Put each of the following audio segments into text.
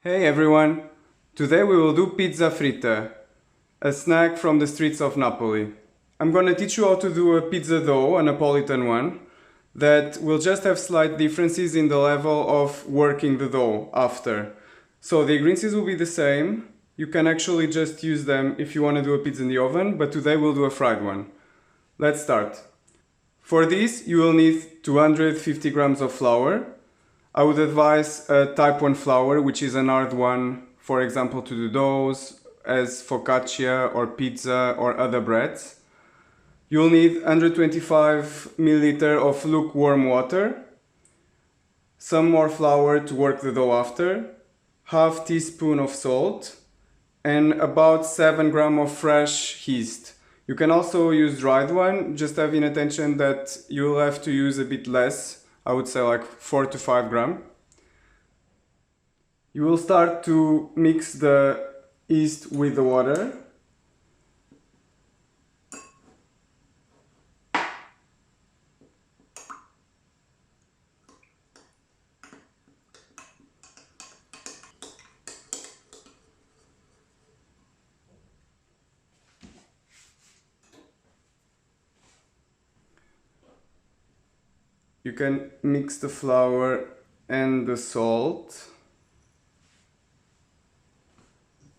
Hey everyone! Today we will do pizza fritta, a snack from the streets of Napoli. I'm gonna teach you how to do a pizza dough, a Napolitan one, that will just have slight differences in the level of working the dough after. So the ingredients will be the same. You can actually just use them if you want to do a pizza in the oven, but today we'll do a fried one. Let's start. For this you will need 250 grams of flour. I would advise a type 1 flour, which is an hard one, for example, to do doughs, as focaccia or pizza or other breads. You'll need 125 milliliter of lukewarm water, some more flour to work the dough after, half teaspoon of salt, and about 7 grams of fresh yeast. You can also use dried one, just having attention that you'll have to use a bit less. I would say like 4 to 5 grams. You will start to mix the yeast with the water. You can mix the flour and the salt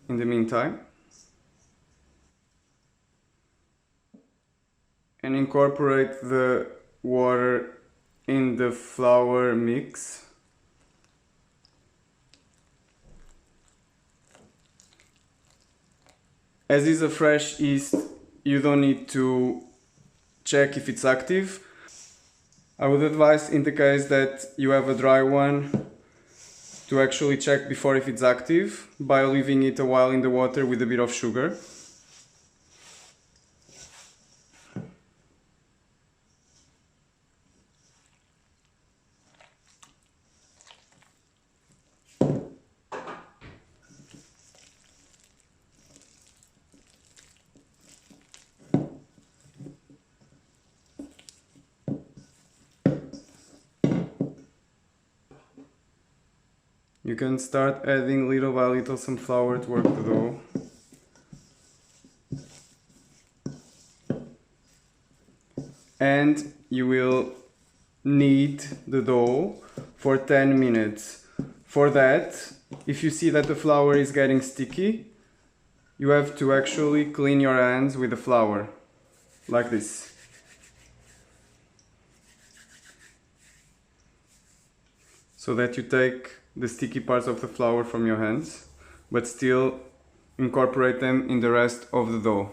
in the meantime, and incorporate the water in the flour mix. As is a fresh yeast, you don't need to check if it's active. I would advise, in the case that you have a dry one, to actually check before if it's active by leaving it a while in the water with a bit of sugar. You can start adding little by little some flour to work the dough. And you will knead the dough for 10 minutes. For that, if you see that the flour is getting sticky, you have to actually clean your hands with the flour, like this. So that you take the sticky parts of the flour from your hands, but still incorporate them in the rest of the dough.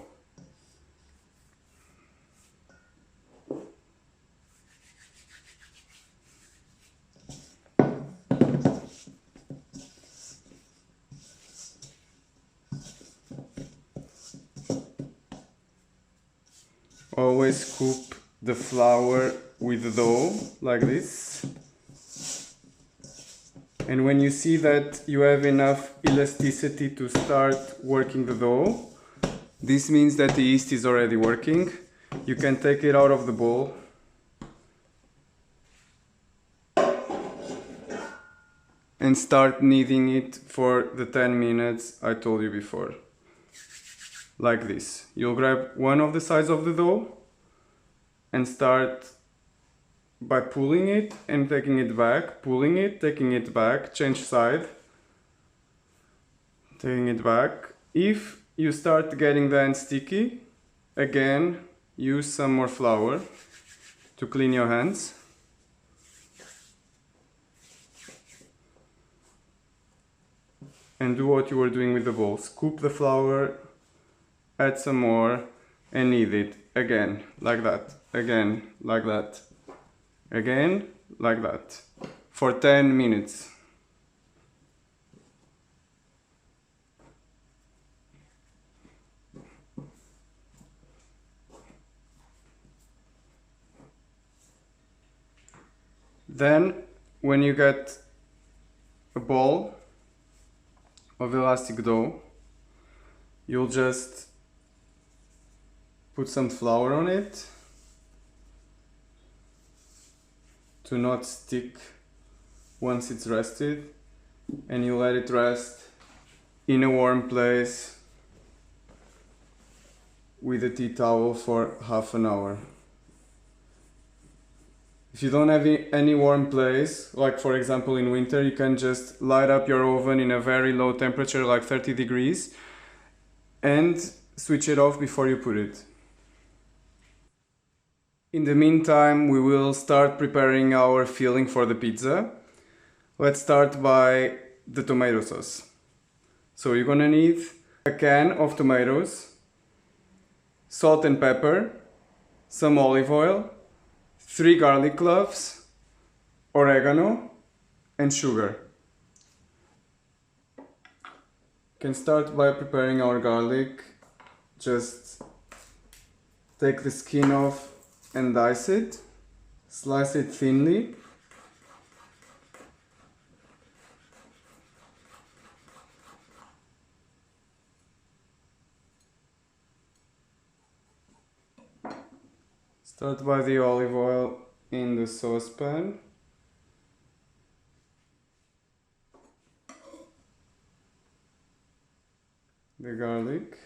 Always scoop the flour with the dough, like this. And when you see that you have enough elasticity to start working the dough, this means that the yeast is already working. You can take it out of the bowl and start kneading it for the 10 minutes I told you before. Like this. You'll grab one of the sides of the dough and start by pulling it and taking it back, pulling it, taking it back, change side, taking it back. If you start getting the hand sticky, again, use some more flour to clean your hands. And do what you were doing with the bowl. Scoop the flour, add some more, and knead it. Again, like that. Again, like that. Again, like that. For 10 minutes. Then, when you get a ball of elastic dough, you'll just put some flour on it to not stick once it's rested. and you let it rest in a warm place with a tea towel for half an hour. If you don't have any warm place, like for example in winter, you can just light up your oven in a very low temperature, like 30 degrees, and switch it off before you put it. In the meantime, we will start preparing our filling for the pizza. Let's start by the tomato sauce. So you're gonna need a can of tomatoes, salt and pepper, some olive oil, 3 garlic cloves, oregano, and sugar. Can start by preparing our garlic. Just take the skin off and dice it. Slice it thinly. Start by the olive oil in the saucepan. The garlic.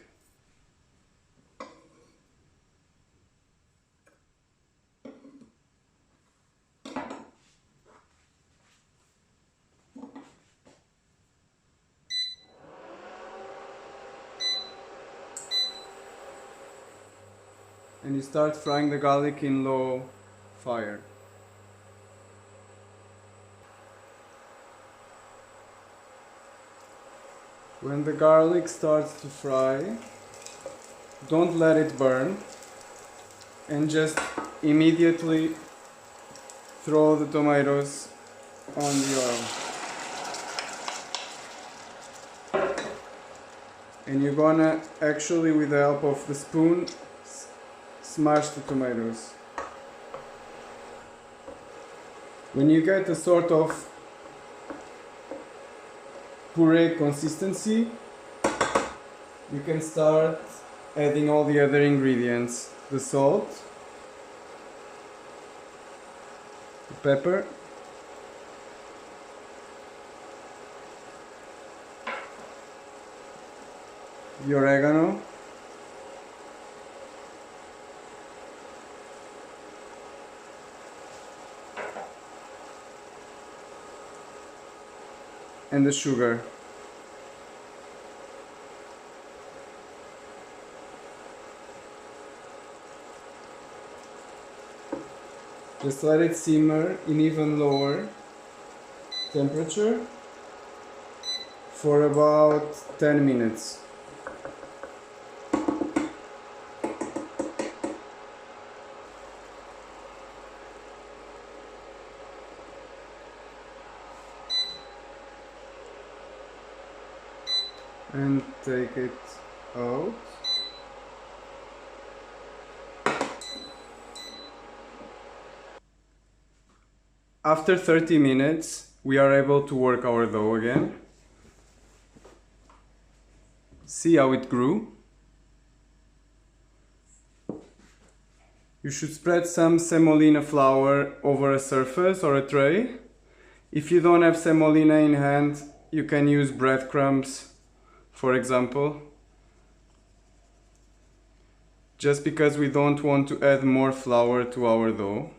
And you start frying the garlic in low fire. When the garlic starts to fry, don't let it burn, and just immediately throw the tomatoes on the oil. And you're gonna actually, with the help of the spoon, smash the tomatoes. When you get a sort of puree consistency, you can start adding all the other ingredients. The salt, the pepper, the oregano, and the sugar. Just let it simmer in even lower temperature for about 10 minutes. And take it out. After 30 minutes, we are able to work our dough again. See how it grew? You should spread some semolina flour over a surface or a tray. If you don't have semolina in hand, you can use breadcrumbs, for example. Just because we don't want to add more flour to our dough.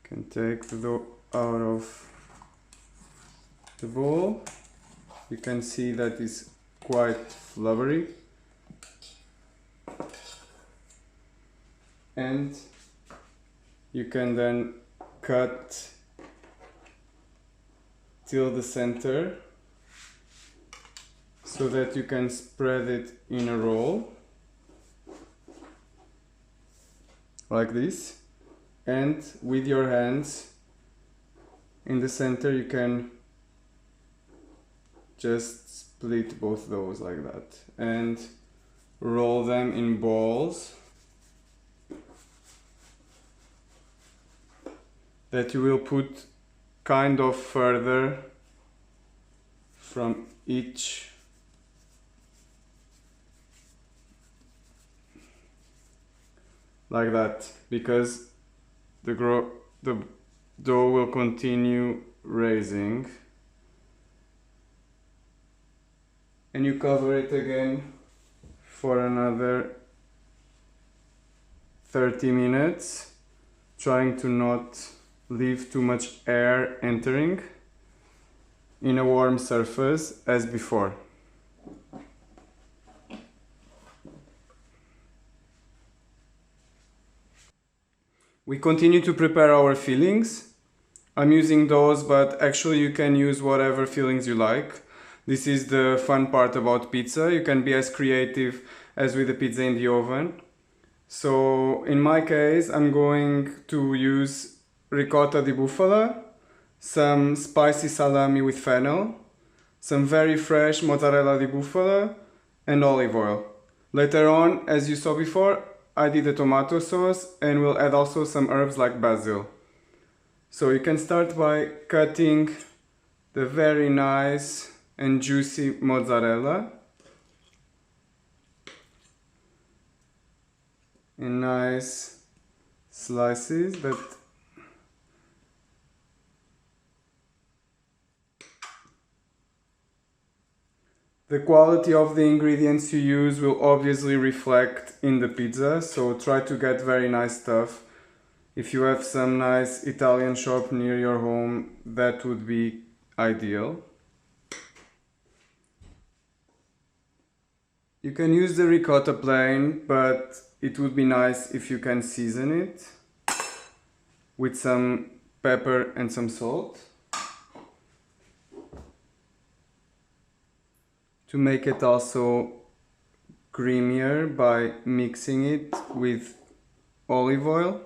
Can take the dough out of the bowl. You can see that it's quite flubbery. And you can then cut till the center so that you can spread it in a roll like this, and with your hands in the center you can just split both those like that and roll them in balls that you will put kind of further from each like that, because the dough will continue raising. And you cover it again for another 30 minutes, trying to not leave too much air entering, in a warm surface as before. We continue to prepare our fillings. I'm using those, but actually you can use whatever fillings you like. This is the fun part about pizza. You can be as creative as with the pizza in the oven. So in my case, I'm going to use ricotta di bufala, some spicy salami with fennel, some very fresh mozzarella di bufala, and olive oil. Later on, as you saw before, I did a tomato sauce and we'll add also some herbs like basil. So you can start by cutting the very nice and juicy mozzarella in nice slices that the quality of the ingredients you use will obviously reflect in the pizza, so try to get very nice stuff. If you have some nice Italian shop near your home, that would be ideal. You can use the ricotta plain, but it would be nice if you can season it with some pepper and some salt to make it also creamier by mixing it with olive oil.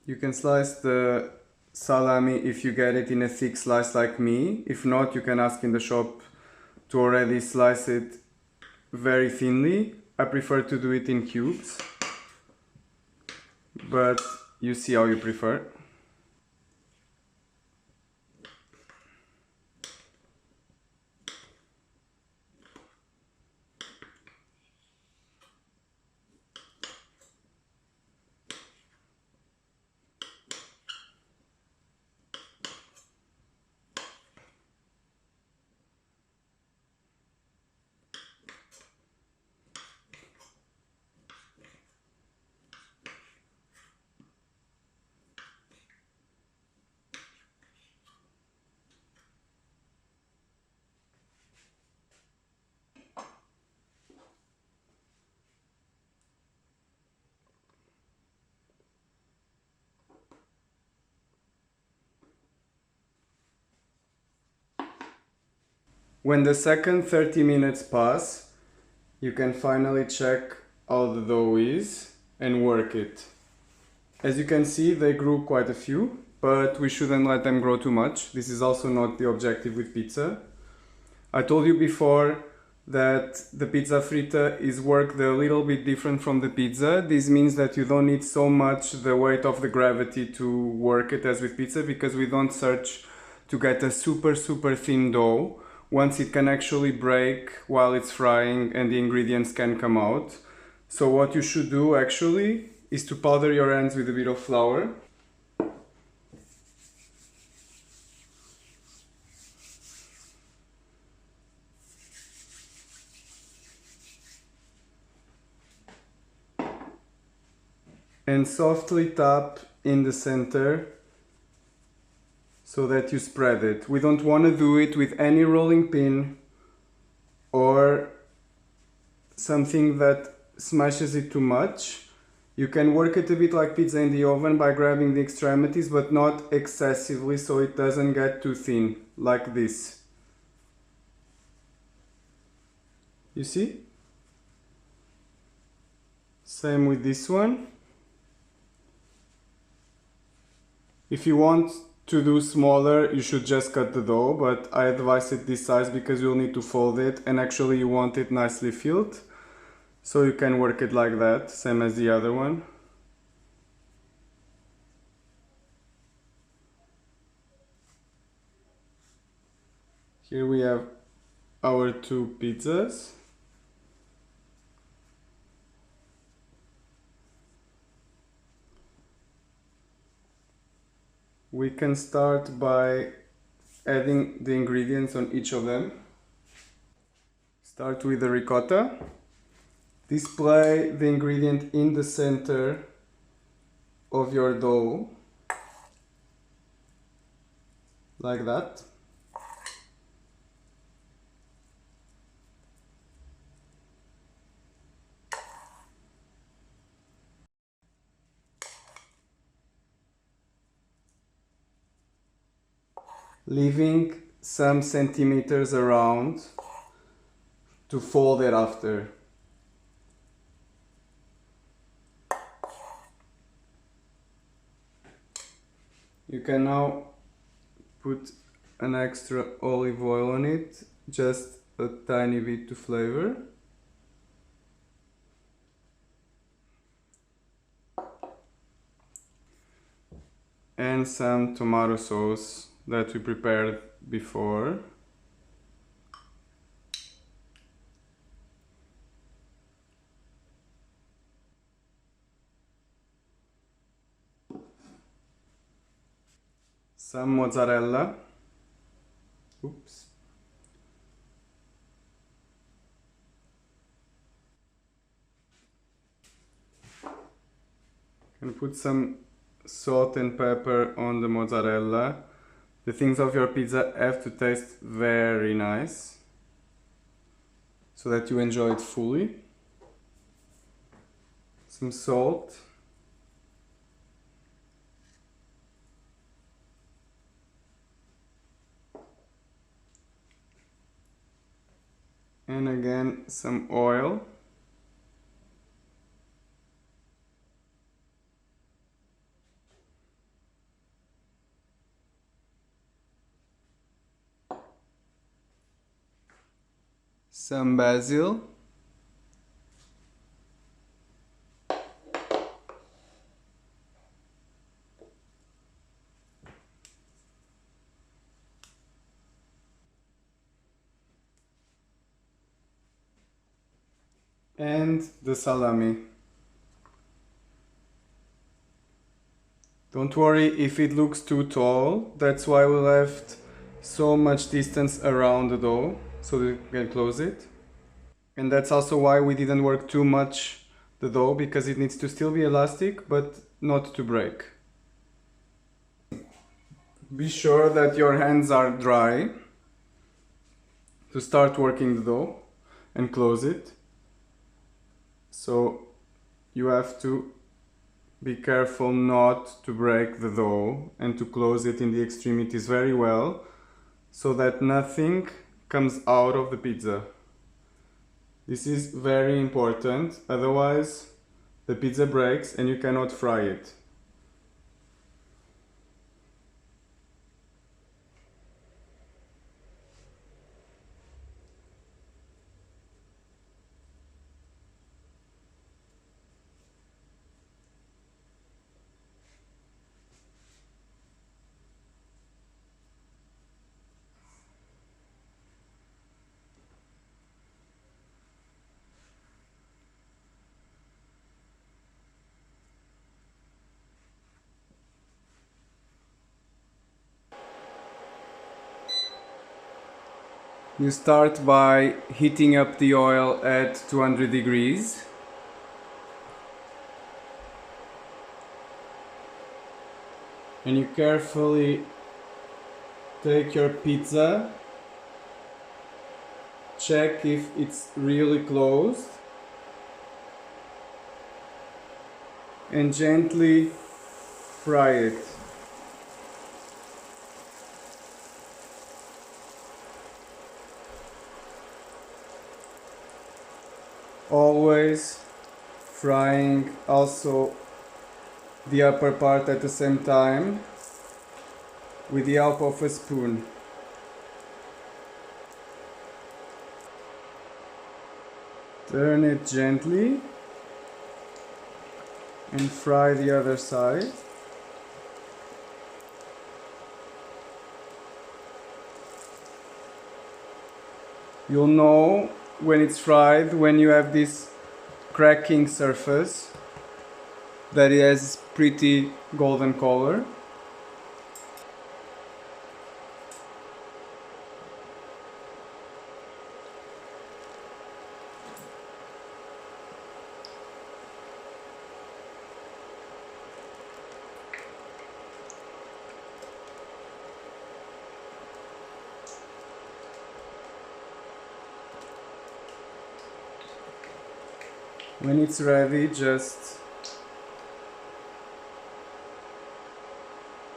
You can slice the salami if you get it in a thick slice like me. If not, you can ask in the shop to already slice it very thinly. I prefer to do it in cubes, but you see how you prefer. When the second 30 minutes pass, you can finally check how the dough is and work it. As you can see, they grew quite a few, but we shouldn't let them grow too much. This is also not the objective with pizza. I told you before that the pizza fritta is worked a little bit different from the pizza. This means that you don't need so much the weight of the gravity to work it as with pizza, because we don't search to get a super thin dough. Once it can actually break while it's frying and the ingredients can come out. So what you should do actually is to powder your hands with a bit of flour. And softly tap in the center so that you spread it. We don't want to do it with any rolling pin or something that smashes it too much. You can work it a bit like pizza in the oven by grabbing the extremities, but not excessively so it doesn't get too thin, like this. You see? Same with this one. If you want to do smaller, you should just cut the dough, but I advise it this size because you'll need to fold it and actually you want it nicely filled. So you can work it like that, same as the other one. Here we have our two pizzas. We can start by adding the ingredients on each of them. Start with the ricotta. Display the ingredient in the center of your dough, like that. Leaving some centimeters around to fold it after. You can now put an extra olive oil on it, just a tiny bit to flavor. And some tomato sauce that we prepared before. Some mozzarella. Oops. Can put some salt and pepper on the mozzarella. The things of your pizza have to taste very nice so that you enjoy it fully. Some salt. And again some oil. Some basil. And the salami. Don't worry if it looks too tall, that's why we left so much distance around the dough so that we can close it. And that's also why we didn't work too much the dough, because it needs to still be elastic but not to break. Be sure that your hands are dry to start working the dough and close it. So you have to be careful not to break the dough and to close it in the extremities very well so that nothing comes out of the pizza. This is very important, otherwise the pizza breaks and you cannot fry it. You start by heating up the oil at 200 degrees. And you carefully take your pizza, check if it's really closed, and gently fry it. Always frying also the upper part at the same time with the help of a spoon. Turn it gently and fry the other side. You'll know when it's fried when you have this cracking surface that it has pretty golden color. When it's ready, just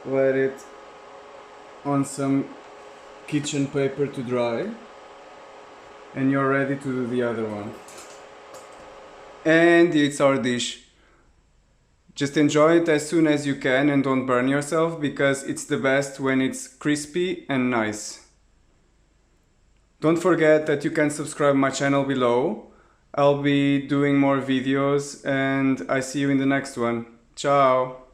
let it on some kitchen paper to dry, and you're ready to do the other one. And it's our dish. Just enjoy it as soon as you can and don't burn yourself, because it's the best when it's crispy and nice. Don't forget that you can subscribe my channel below. I'll be doing more videos and I see you in the next one. Ciao!